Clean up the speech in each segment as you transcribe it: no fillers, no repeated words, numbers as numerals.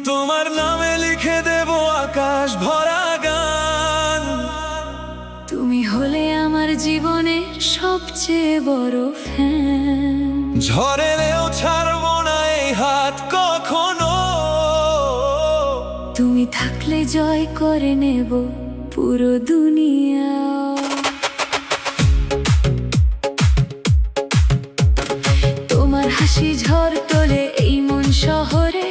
তোমার নামে লিখে দেব আকাশ ভরা গান। তুমি হলে আমার জীবনের সবচেয়ে বড় ফ্যান। ঝড় এলেও ছাড়বো না এই হাত কখনো। তুমি থাকলে জয় করে নেব পুরো দুনিয়া। তোমার হাসি ঝড় তোলে এই মন শহরে,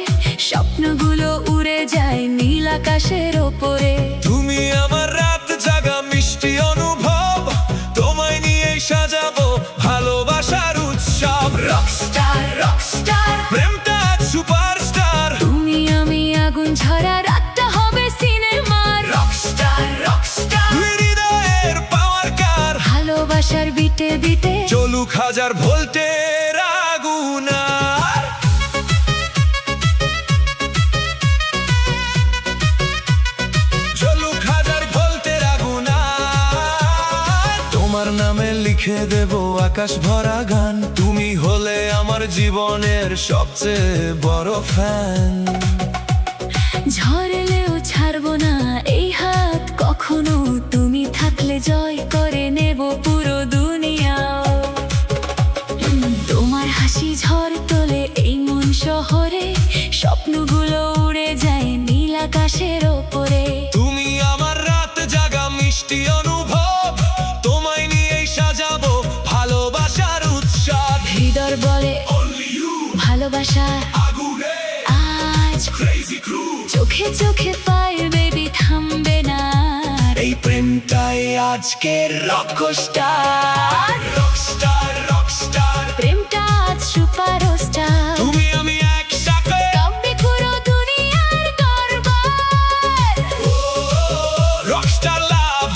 স্বপ্নগুলো উড়ে যায় নীল আকাশের ওপরে। তুমি আমার রাত জাগা মিষ্টি অনুভব, তোমায় নিয়েই সাজাবো ভালোবাসার উৎসব। রকস্টার রকস্টার প্রেমটা সুপারস্টার। তুমি আমি আগুন ঝরা রাতটা হবে সিনেমার। রকস্টার রকস্টার দুই হৃদয়ের পাওয়ার কার, ভালোবাসার বিটে বিটে চলুক হাজার ভোল্টের আগুন আর। চলুক হাজার ভোল্টের আগুন আর। তোমার নামে লিখে দেব আকাশ ভরা গান। তুমি হলে আমার জীবনের সবচেয়ে বড় ফ্যান। ঝরলেও ছাড়বো না এই হাত কখনো, তুমি থাকলে জয় করে নেব পুরো দুনিয়া। তোমার হাসি ঝড় তোলে এই মন শহরে, স্বপ্নগুলো উড়ে যায় নীল আকাশের ওপরে। তুমি আমার রাত জাগা মিষ্টি অনুভব, তোমায় নিয়েই সাজাবো ভালোবাসার উৎসব। হৃদয় বলে ভালোবাসা আজ চোখে চোখে ফায়ার বেবি থামবে না। এই প্রেমটাই আজকের রকস্টার। রকস্টার রকস্টার প্রেমটা আজ সুপারস্টার। তুমি আমি একসাথে কাঁপবে পুরো দুনিয়ার দরবার। রকস্টার লাভ,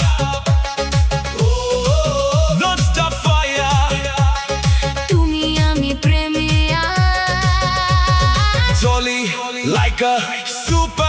ননস্টপ ফায়ার। তুমি আমি প্রেমে আজ। Jolly like a super